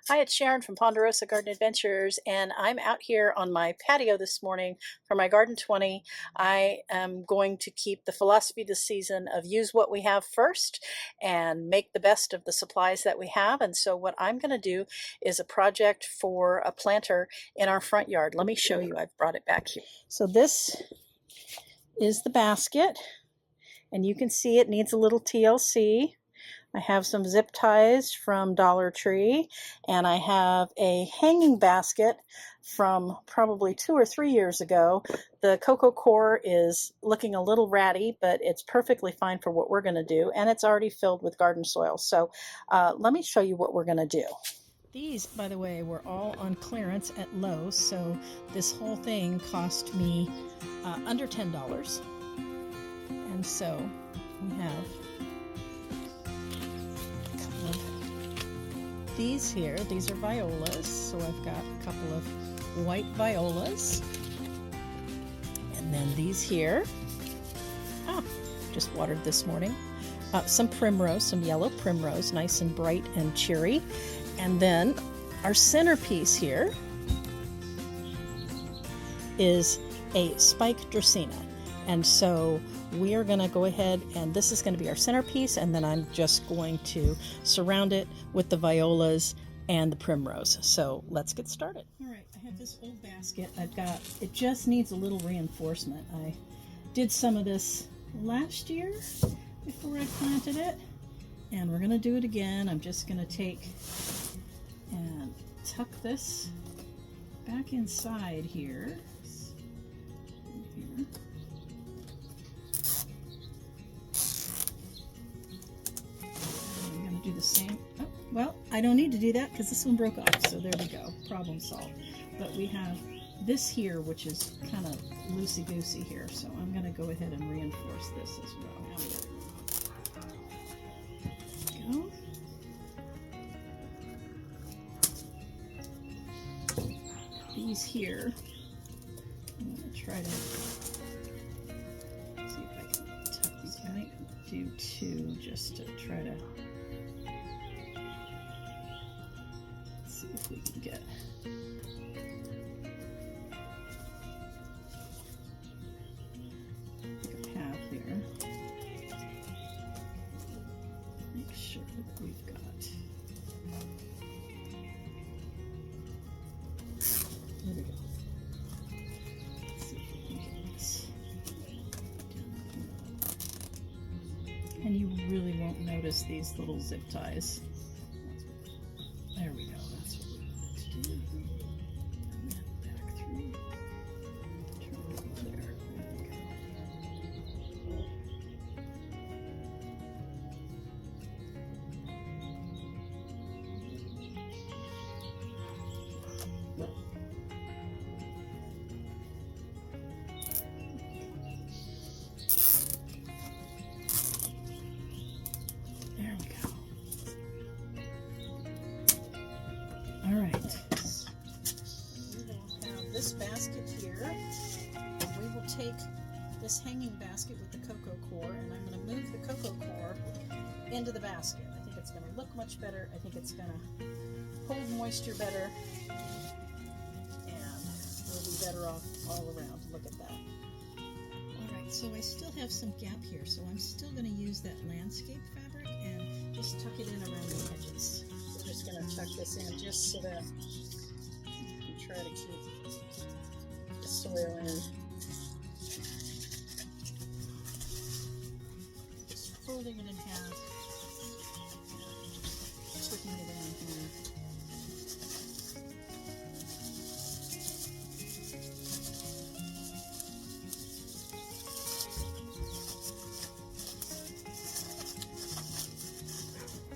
Hi, it's Sharon from Ponderosa Garden Adventures, and I'm out here on my patio this morning for my Garden 20. I am going to keep the philosophy this season of use what we have first and make the best of the supplies that we have. And so what I'm going to do is a project for a planter in our front yard. Let me show you. I've brought it back here. So this is the basket, and you can see it needs a little TLC. I have some zip ties from Dollar Tree, and I have a hanging basket from probably 2 or 3 years ago. The cocoa core is looking a little ratty, but it's perfectly fine for what we're going to do, and it's already filled with garden soil. So let me show you what we're going to do. These, by the way, were all on clearance at Lowe's, so this whole thing cost me under $10. And so we have these here. These are violas, so I've got a couple of white violas, and then these here, just watered this morning, some primrose, some yellow primrose, nice and bright and cheery, and then our centerpiece here is a spike dracaena. And so we are going to go ahead, and this is going to be our centerpiece, and then I'm just going to surround it with the violas and the primrose. So let's get started. All right, I have this old basket. It just needs a little reinforcement. I did some of this last year before I planted it, and we're going to do it again. I'm just going to take and tuck this back inside here. Do the same. Oh, well, I don't need to do that because this one broke off, so there we go, problem solved. But we have this here, which is kind of loosey-goosey here, so I'm going to go ahead and reinforce this as well. There we go. These here, I'm going to try to see if I can tuck these. I might do two just to try to see if we can get a path here. Make sure that we've got. There we go. Let's see if we can get this down. And you really won't notice these little zip ties. There we go. That's what we wanted to do. And then back through. Turn it over there. There we go. There we go. All right, we will have this basket here. We will take this hanging basket with the cocoa core, and I'm going to move the cocoa core into the basket. I think it's going to look much better. I think it's going to hold moisture better, and we'll be better off all around. Look at that. All right, so I still have some gap here, so I'm still going to use that landscape fabric and just tuck it in around the edges. We're just going to tuck this in just so that we can try to keep the soil in. Just folding it in half, tucking it in here.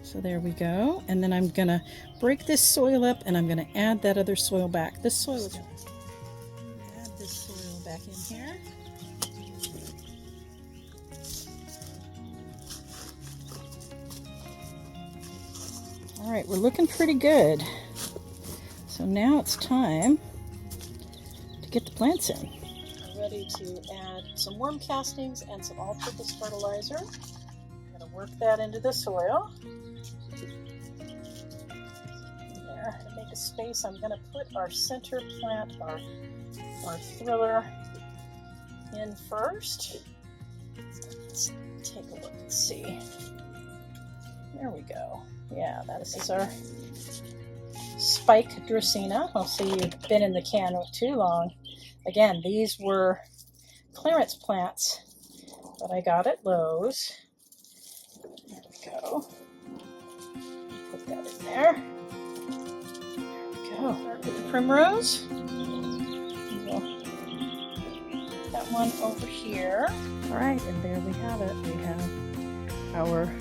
So there we go, and then I'm going to break this soil up, and I'm going to add that other soil back. This soil is going to add this soil back in here. All right, we're looking pretty good. So now it's time to get the plants in. I'm ready to add some worm castings and some all-purpose fertilizer. I'm going to work that into the soil. There. the space, I'm going to put our center plant, our thriller, in first. Let's take a look and see. There we go. Yeah, that is our spike Dracaena. I'll see you've been in the can too long. Again, these were clearance plants that I got at Lowe's. There we go. Put that in there. There we go. Start with the primrose. We'll put that one over here. All right, and there we have it. We have our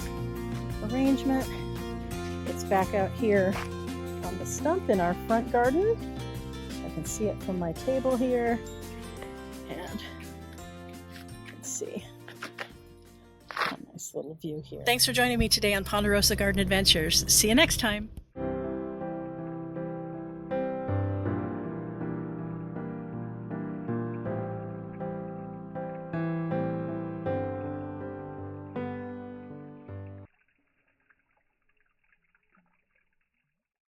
arrangement. It's back out here on the stump in our front garden. I can see it from my table here, and let's see, a nice little view here. Thanks for joining me today on Ponderosa Garden Adventures. See you next time.